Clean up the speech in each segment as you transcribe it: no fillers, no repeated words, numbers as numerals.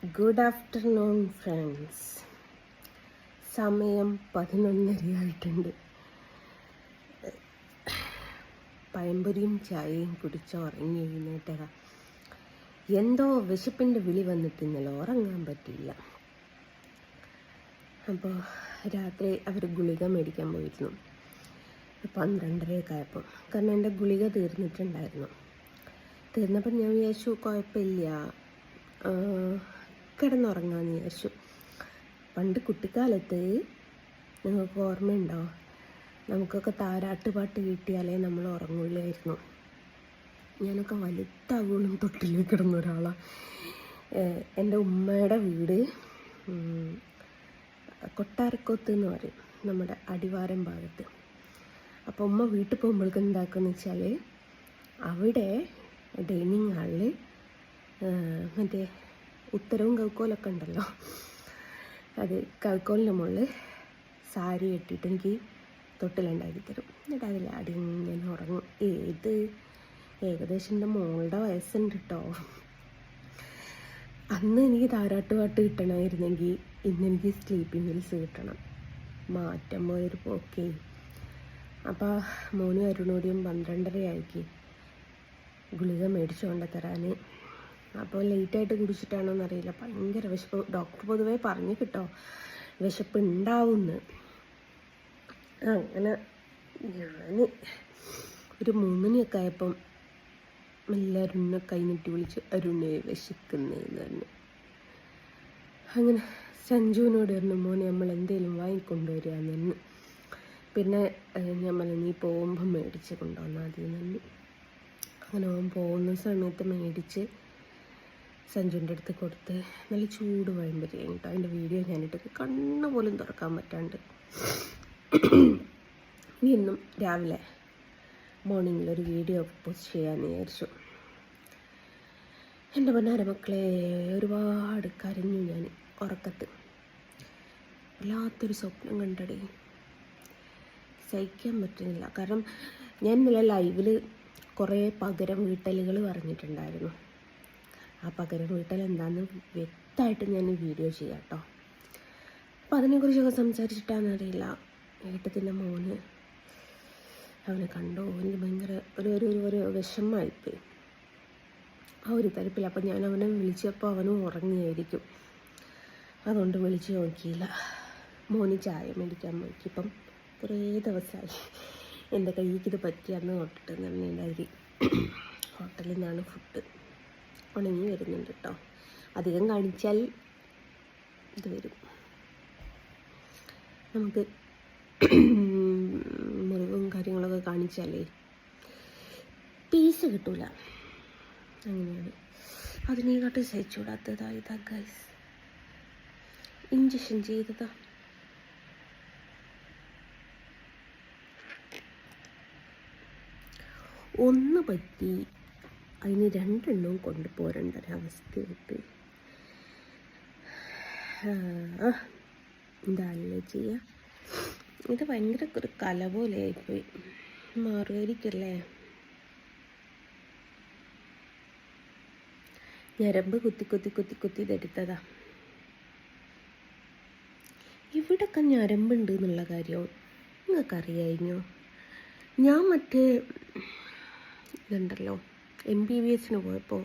Good afternoon friends. സമയം 11:30 ആയിട്ടുണ്ട്. പഴംപൊരിയും ചായയും കുടിച്ച് ഉറങ്ങി എഴുന്നേറ്റതാ. എന്തോ വിശപ്പിൻ്റെ വിളി വന്നിട്ട് ഇന്നലെ ഉറങ്ങാൻ പറ്റിയില്ല. അപ്പോൾ രാത്രി അവർ ഗുളിക മേടിക്കാൻ പോയിരുന്നു 12:30 ആയപ്പോൾ. കാരണം എൻ്റെ ഗുളിക തീർന്നിട്ടുണ്ടായിരുന്നു. തീർന്നപ്പോൾ ഞാൻ വിചാരിച്ചു കുഴപ്പമില്ല, കിടന്നുറങ്ങാമെന്ന് വിചാരിച്ചു. പണ്ട് കുട്ടിക്കാലത്ത് നിങ്ങൾക്ക് ഓർമ്മയുണ്ടോ, നമുക്കൊക്കെ താരാട്ടുപാട്ട് കിട്ടിയാലേ നമ്മൾ ഉറങ്ങില്ലായിരുന്നു. ഞാനൊക്കെ വലുതാവോളം തൊട്ടിലേക്ക് കിടന്ന ഒരാളാണ്. എൻ്റെ ഉമ്മയുടെ വീട് കൊട്ടാരക്കോത്ത് എന്ന് പറയും, നമ്മുടെ അടിവാരം ഭാഗത്ത്. അപ്പോൾ ഉമ്മ വീട്ടിൽ പോകുമ്പോഴേക്കും എന്താക്കുമെന്ന് വെച്ചാൽ, അവിടെ ഡൈനിങ് ഹാളിൽ മറ്റേ ഉത്തരവും കൗക്കോലൊക്കെ ഉണ്ടല്ലോ, അത് കൗക്കോലിൻ്റെ മുകളിൽ സാരി കെട്ടിയിട്ട് എനിക്ക് തൊട്ടിലുണ്ടാക്കി തരും. എന്നിട്ട് അതിൽ അടിങ്ങനെ ഉറങ്ങും. ഏകദേശം എൻ്റെ മോളുടെ വയസ്സുണ്ട് കേട്ടോ. അന്ന് എനിക്ക് താരാട്ടുപാട്ട് കിട്ടണമായിരുന്നെങ്കിൽ ഇന്നെനിക്ക് സ്ലീപ്പിംഗ് പിൽസ് കിട്ടണം. മാറ്റം പോയൊരു പോക്കേ. അപ്പോൾ മോനും അരുണോടിയും 12:30 ആയിക്ക് ഗുളിക മേടിച്ചു കൊണ്ട് തരാൻ. അപ്പോൾ ലേറ്റായിട്ട് കുടിച്ചിട്ടാണോ എന്നറിയില്ല, ഭയങ്കര വിശപ്പ്. ഡോക്ടർ പൊതുവേ പറഞ്ഞു കിട്ടോ വിശപ്പ് ഉണ്ടാവുമെന്ന്. അങ്ങനെ ഞാൻ ഒരു 3 മണിയൊക്കെ ആയപ്പം എല്ലാവരും കൈ നീട്ടി വിളിച്ച് അരുണെ വിശക്കുന്നതെന്ന് പറഞ്ഞു. അങ്ങനെ സഞ്ജുവിനോട് പറഞ്ഞു, മോനെ നമ്മൾ എന്തെങ്കിലും വാങ്ങിക്കൊണ്ടുവരികയെന്ന് പറഞ്ഞു. പിന്നെ ഞാൻ പറഞ്ഞു, നീ പോകുമ്പോൾ മേടിച്ച് കൊണ്ടുവന്നാൽ മതി എന്ന് പറഞ്ഞു. അങ്ങനെ അവൻ പോകുന്ന സമയത്ത് മേടിച്ച് സഞ്ജുവിൻ്റെ അടുത്ത് കൊടുത്ത് നല്ല ചൂട് പഴംപൊരി കേട്ടോ. അതിൻ്റെ വീഡിയോ ഞാനിട്ട് കണ്ണ് പോലും തുറക്കാൻ പറ്റാണ്ട്. ഇന്നും രാവിലെ മോർണിംഗിലൊരു വീഡിയോ പോസ്റ്റ് ചെയ്യാമെന്ന് വിചാരിച്ചു. എൻ്റെ പൊന്നാര മക്കളെ, ഒരുപാട് കരഞ്ഞു ഞാൻ ഉറക്കത്ത്. വല്ലാത്തൊരു സ്വപ്നം കണ്ടടേ, സഹിക്കാൻ പറ്റുന്നില്ല. കാരണം ഞാൻ ഇന്നലെ ലൈവിൽ കുറേ പകരം വീട്ടലുകൾ പറഞ്ഞിട്ടുണ്ടായിരുന്നു. ആ പകരം വീട്ടൽ എന്താണെന്ന് വ്യക്തമായിട്ട് ഞാൻ വീഡിയോ ചെയ്യാം കേട്ടോ. അപ്പം അതിനെക്കുറിച്ചൊക്കെ സംസാരിച്ചിട്ടാണെന്ന് അറിയില്ല, ഏട്ടത്തിൻ്റെ മോന് അവനെ കണ്ടോ, എനിക്ക് ഭയങ്കര ഒരു വിഷമമായിപ്പോയി. ആ ഒരു തരപ്പിൽ. അപ്പം ഞാൻ അവനെ വിളിച്ചപ്പോൾ അവനും ഉറങ്ങിയായിരിക്കും, അതുകൊണ്ട് വിളിച്ച് നോക്കിയില്ല. മോന് ചായ മേടിക്കാൻ നോക്കിയപ്പം കുറേ ദിവസമായി എൻ്റെ കയ്യിലേക്ക് ഇത് പറ്റിയാന്ന് തൊട്ടിട്ട് നന്നായി. ഹോട്ടലിൽ നിന്നാണ് ഫുഡ്, ഉണങ്ങി വരുന്നുണ്ട് കേട്ടോ. അധികം കാണിച്ചാൽ ഇത് വരും, നമുക്ക് മുറിവും കാര്യങ്ങളൊക്കെ കാണിച്ചാലേ പീസ് കിട്ടൂല. അങ്ങനെയാണ്. അതിനെക്കാട്ട് സഹിച്ചുകൂടാത്തതാ ഇതാ ഗൈസ്. ഇഞ്ചക്ഷൻ ചെയ്തതാ. ഒന്ന് പറ്റി അതിന് 2 എണ്ണവും കൊണ്ടുപോരേണ്ട ഒരവസ്ഥയായിട്ട്. എന്താണല്ലേ ചെയ്യുക. ഇത് ഭയങ്കര ഒരു കല പോലെ ആയിപ്പോയി. മാറുമായിരിക്കല്ലേ. ഞരമ്പ് കുത്തി ഇതെടുത്തതാ. ഇവിടൊക്കെ ഞരമ്പുണ്ട് എന്നുള്ള കാര്യം നിങ്ങൾക്കറിയായിരുന്നോ? ഞാൻ മറ്റേ ഇതുണ്ടല്ലോ MBBS പോയപ്പോൾ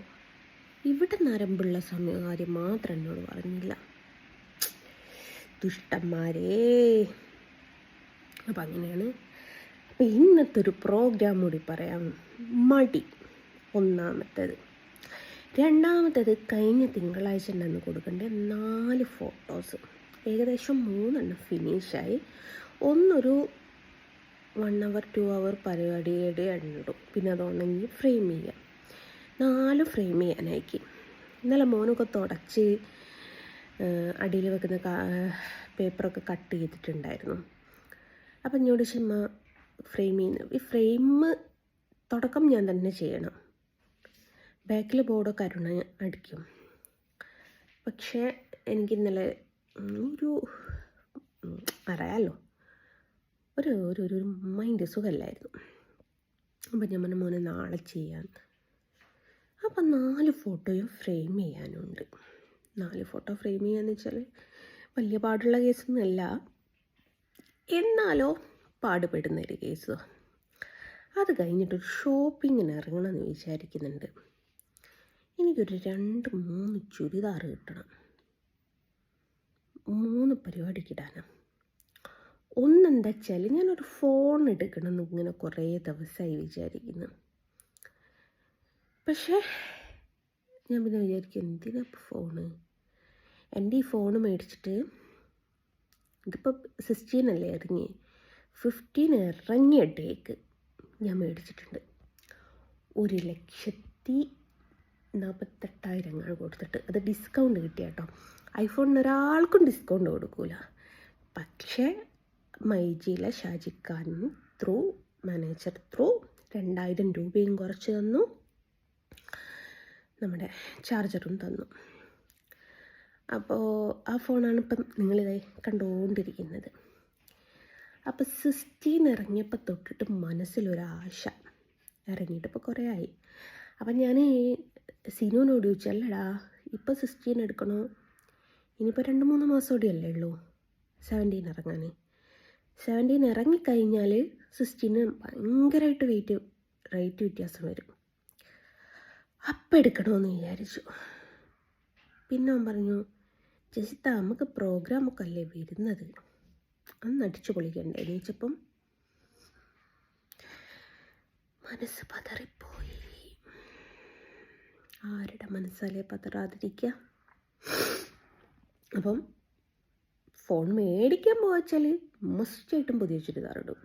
ഇവിടെ നരമ്പുള്ള കാര്യം മാത്രം എന്നോട് പറഞ്ഞില്ല. ദുഷ്ടന്മാരേ. അപ്പം അങ്ങനെയാണ്. അപ്പം ഇന്നത്തെ ഒരു പ്രോഗ്രാം കൂടി പറയാം. മടി ഒന്നാമത്തേത്. രണ്ടാമത്തേത്, കഴിഞ്ഞ തിങ്കളാഴ്ച ഉണ്ടെന്ന് കൊടുക്കേണ്ട 4 ഫോട്ടോസ്, ഏകദേശം 3 എണ്ണം ഫിനിഷായി. ഒന്നൊരു 1 hour 2 hour പരിപാടിയുടെ ഇടും, പിന്നെ അതുകൊണ്ടെങ്കിൽ ഫ്രെയിം ചെയ്യാം. 4 ഫ്രെയിം ചെയ്യാനായിക്ക്. ഇന്നലെ മോനൊക്കെ തുടച്ച് അടിയിൽ വെക്കുന്ന പേപ്പറൊക്കെ കട്ട് ചെയ്തിട്ടുണ്ടായിരുന്നു. അപ്പം എന്നോട് ചുമ്മ ഫ്രെയിം ചെയ്യുന്നു. ഈ ഫ്രെയിം തുടക്കം ഞാൻ തന്നെ ചെയ്യണം. ബാക്കിൽ ബോർഡൊക്കെ അരുണ അടിക്കും. പക്ഷേ എനിക്ക് ഇന്നലെ അറിയാമല്ലോ, ഒരു മൈൻഡ് സുഖമല്ലായിരുന്നു. അപ്പം ഞാൻ പറഞ്ഞ മോനെ നാളെ ചെയ്യാൻ. അപ്പം 4 ഫോട്ടോയും ഫ്രെയിം ചെയ്യാനുണ്ട്. 4 ഫോട്ടോ ഫ്രെയിം ചെയ്യാന്ന് വെച്ചാൽ വലിയ പാടുള്ള കേസൊന്നുമല്ല, എന്നാലോ പാടുപെടുന്നൊരു കേസ്. അത് കഴിഞ്ഞിട്ടൊരു ഷോപ്പിങ്ങിന് ഇറങ്ങണമെന്ന് വിചാരിക്കുന്നുണ്ട്. എനിക്കൊരു 2-3 ചുരിദാർ കിട്ടണം. 3 പരിപാടിക്കിടാനാണ്. ഒന്നെന്താ വെച്ചാൽ ഞാനൊരു ഫോൺ എടുക്കണമെന്ന് ഇങ്ങനെ കുറേ ദിവസമായി വിചാരിക്കുന്നു. പക്ഷേ ഞാൻ പിന്നെ വിചാരിക്കും, എന്തിനാ ഫോണ്? എൻ്റെ ഈ ഫോണ് മേടിച്ചിട്ട് ഇതിപ്പോൾ 16 അല്ലേ ഇറങ്ങി, 15 ഇറങ്ങിയ ഡേക്ക് ഞാൻ മേടിച്ചിട്ടുണ്ട്. 1,48,000 കൊടുത്തിട്ട്. അത് ഡിസ്കൗണ്ട് കിട്ടിയ കേട്ടോ. ഐഫോണിന് ഒരാൾക്കും ഡിസ്കൗണ്ട് കൊടുക്കൂല. പക്ഷേ മൈജിയിലെ ഷാജിഖാൻ ത്രൂ മാനേജർ ത്രൂ 2,000 രൂപയും കുറച്ച് തന്നു, നമ്മുടെ ചാർജറും തന്നു. അപ്പോൾ ആ ഫോണാണ് ഇപ്പം നിങ്ങളിതായി കണ്ടുകൊണ്ടിരിക്കുന്നത്. അപ്പോൾ 16 ഇറങ്ങിയപ്പോൾ തൊട്ടിട്ട് മനസ്സിലൊരാശ. ഇറങ്ങിയിട്ട് ഇപ്പോൾ കുറേ ആയി. അപ്പം ഞാൻ സിനുവിനോട് ചോദിച്ചു, അല്ലടാ ഇപ്പോൾ 16 എടുക്കണോ? ഇനിയിപ്പോൾ 2-3 മാസം കൂടിയല്ലേ ഉള്ളൂ 17 ഇറങ്ങാൻ. 17 ഇറങ്ങിക്കഴിഞ്ഞാൽ 16 ഭയങ്കരമായിട്ട് റേറ്റ് വ്യത്യാസം വരും. അപ്പം എടുക്കണമെന്ന് വിചാരിച്ചു. പിന്നെ അവൻ പറഞ്ഞു, ജസിത്ത നമുക്ക് പ്രോഗ്രാമൊക്കെ അല്ലേ വരുന്നത്, അന്ന് അടിച്ചു പൊളിക്കണ്ടേ എണീച്ചപ്പം മനസ്സ് പതറിപ്പോയി. ആരുടെ മനസ്സാലേ പതറാതിരിക്കുക? അപ്പം ഫോൺ മേടിക്കാൻ പോവാച്ചാൽ മസ്റ്റായിട്ടും പുതിയ ചുരിദാർ ഇടും,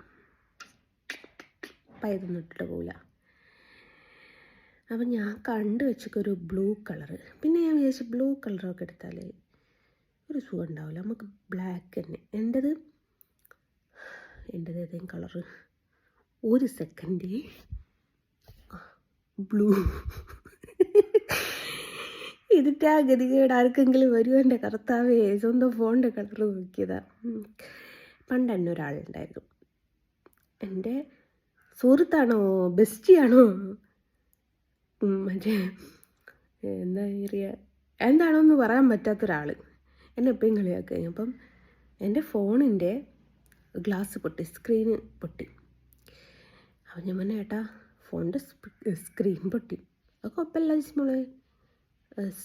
പയതൊന്നും ഇട്ടിട്ട് പോവില്ല. അപ്പം ഞാൻ കണ്ടു വെച്ചൊരു ബ്ലൂ കളറ്. പിന്നെ ഞാൻ വിചാരിച്ചു ബ്ലൂ കളറൊക്കെ എടുത്താൽ ഒരു സുഖം ഉണ്ടാവില്ല, നമുക്ക് ബ്ലാക്ക് തന്നെ. എൻ്റേത് ഏതെങ്കിലും കളറ്. ഒരു സെക്കൻഡ്, ബ്ലൂ. ഇതിൻ്റെ ആ ഗതികേട് ആർക്കെങ്കിലും വരുമോ? എൻ്റെ കർത്താവേ, സ്വന്തം ഫോണിൻ്റെ കളർ നോക്കിയതാ. പണ്ട് തന്നെ ഒരാളുണ്ടായിരുന്നു, എൻ്റെ സുഹൃത്താണോ ബെസ്റ്റിയാണോ മറ്റേ എന്താ പറയുക, എന്താണോന്ന് പറയാൻ പറ്റാത്തൊരാൾ എന്നെ എപ്പോഴും കളിയാക്കുക. അപ്പം എൻ്റെ ഫോണിൻ്റെ ഗ്ലാസ് പൊട്ടി, സ്ക്രീന് പൊട്ടി. അപ്പം ഞാൻ പറഞ്ഞ ഏട്ടാ ഫോണിൻ്റെ സ്ക്രീൻ പൊട്ടി. അത് കുഴപ്പമില്ല മോളെ,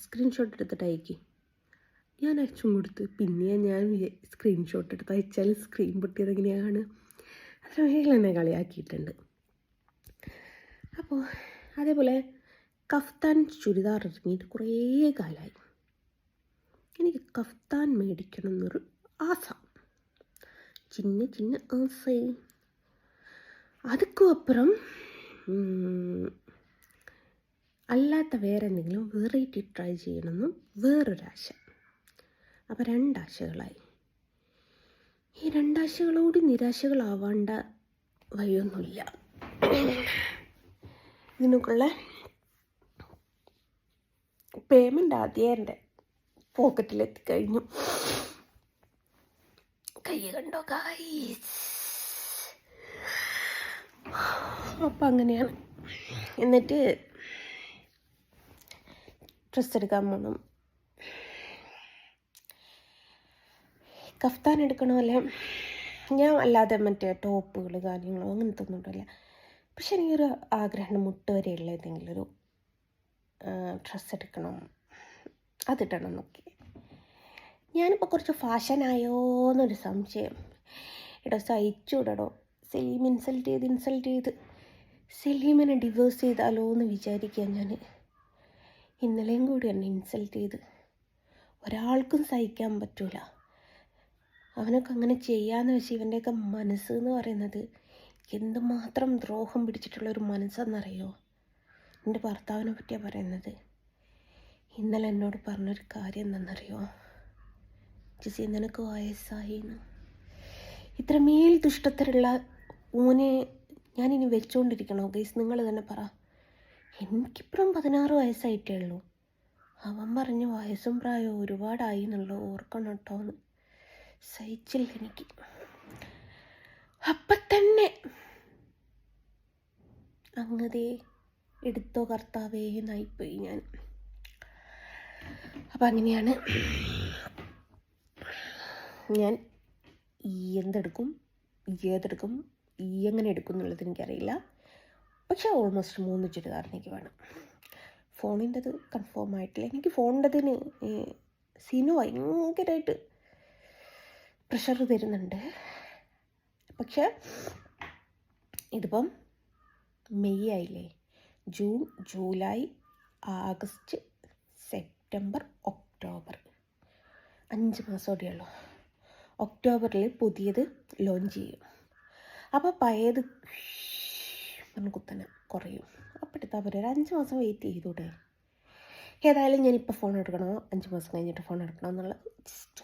സ്ക്രീൻഷോട്ട് എടുത്തിട്ട് അയക്കി. ഞാൻ അയച്ചും കൊടുത്ത്. പിന്നെ ഞാൻ സ്ക്രീൻഷോട്ട് എടുത്ത് അയച്ചാൽ സ്ക്രീൻ പൊട്ടിയത് എങ്ങനെയാണ്? അത്ര വേഗം എന്നെ കളിയാക്കിയിട്ടുണ്ട്. അപ്പോൾ അതേപോലെ കഫ്താൻ ചുരിദാർ ഇറങ്ങിയിട്ട് കുറേ കാലമായി. എനിക്ക് കഫ്താൻ മേടിക്കണം എന്നൊരു ആസ, ചിന്ന ആസ. അതുക്കും അപ്പുറം അല്ലാത്ത വേറെ എന്തെങ്കിലും വെറൈറ്റി ട്രൈ ചെയ്യണമെന്നും വേറൊരാശ. അപ്പോൾ 2 ആശകളായി. ഈ 2 ആശകളോട് നിരാശകളാവാണ്ട വഴിയൊന്നുമില്ല. ഇതിനൊക്കെയുള്ള പേയ്മെൻ്റ് ആദ്യം എൻ്റെ പോക്കറ്റിലെത്തിക്കഴിഞ്ഞു. കൈ കണ്ടോ ഗായ്സ്? അപ്പം അങ്ങനെയാണ്. എന്നിട്ട് ഡ്രസ്സ് എടുക്കാൻ പോകണം. കഫ്താൻ എടുക്കണമല്ലേ, ഞാൻ അല്ലാതെ മറ്റേ ടോപ്പുകൾ കാര്യങ്ങളോ അങ്ങനത്തെ ഒന്നും ഇടില്ല. പക്ഷെ എനിക്കൊരു ആഗ്രഹം, മുട്ട് വരെയുള്ള ഏതെങ്കിലും ഒരു ഡ്രസ്സ് എടുക്കണം, അതിടണം എന്നൊക്കെ. ഞാനിപ്പോൾ കുറച്ച് ഫാഷനായോ എന്നൊരു സംശയം. ഇടോ സഹിച്ചു ഇടടോ. സലീം ഇൻസൾട്ട് ചെയ്ത് സലീമിനെ ഡിവേഴ്സ് ചെയ്താലോ എന്ന് വിചാരിക്കുക. ഞാൻ ഇന്നലെയും കൂടി എന്നെ ഇൻസൾട്ട് ചെയ്ത്. ഒരാൾക്കും സഹിക്കാൻ പറ്റൂല. അവനൊക്കെ അങ്ങനെ ചെയ്യാന്ന് വെച്ച് ഇവൻ്റെയൊക്കെ മനസ്സ് എന്ന് പറയുന്നത് എന്തുമാത്രം ദ്രോഹം പിടിച്ചിട്ടുള്ളൊരു മനസ്സെന്നറിയോ? എൻ്റെ ഭർത്താവിനെ പറ്റിയാണ് പറയുന്നത്. ഇന്നലെ എന്നോട് പറഞ്ഞൊരു കാര്യം എന്താണെന്നറിയോ? ജിസി നിനക്ക് വയസ്സായിന്ന്. ഇത്രമേൽ ദുഷ്ടത്തരുള്ള ഊനെ ഞാനിനി വെച്ചുകൊണ്ടിരിക്കണോ ഗൈസ്? നിങ്ങൾ തന്നെ പറ. എനിക്കിപ്പുറം 16 വയസ്സായിട്ടേ ഉള്ളൂ. അവൻ പറഞ്ഞ് വയസ്സും പ്രായവും ഒരുപാടായി എന്നുള്ളത് ഓർക്കണം കേട്ടോ എന്ന്. സഹിച്ചില്ല എനിക്ക്. അപ്പം തന്നെ അങ്ങതേ എടുത്തോ കർത്താവേ എന്നായിപ്പോയി ഞാൻ. അപ്പം അങ്ങനെയാണ് ഞാൻ എന്തെടുക്കും, ഏതെടുക്കും, എങ്ങനെ എടുക്കും എന്നുള്ളത് എനിക്കറിയില്ല. പക്ഷേ ഓൾമോസ്റ്റ് 3 ചുരിദാർ എനിക്ക് വേണം. ഫോണിൻ്റെത് കൺഫേം ആയിട്ടില്ല. എനിക്ക് ഫോണിൻ്റെതിന് സിനു ഭയങ്കരമായിട്ട് പ്രഷർ തരുന്നുണ്ട്. പക്ഷേ ഇതിപ്പം മെയ് ആയില്ലേ, June, July, August, September, October, 5 മാസം കൂടിയുള്ളൂ. ഒക്ടോബറിൽ പുതിയത് ലോഞ്ച് ചെയ്യും. അപ്പോൾ പഴയത് കുത്തനെ കുറയും. അപ്പോൾ എടുത്താൽ പോരെ, ഒരു 5 മാസം വെയിറ്റ് ചെയ്തൂടെ? ഏതായാലും ഞാനിപ്പോൾ ഫോൺ എടുക്കണോ 5 മാസം കഴിഞ്ഞിട്ട് ഫോൺ എടുക്കണോ എന്നുള്ളത് ജസ്റ്റ്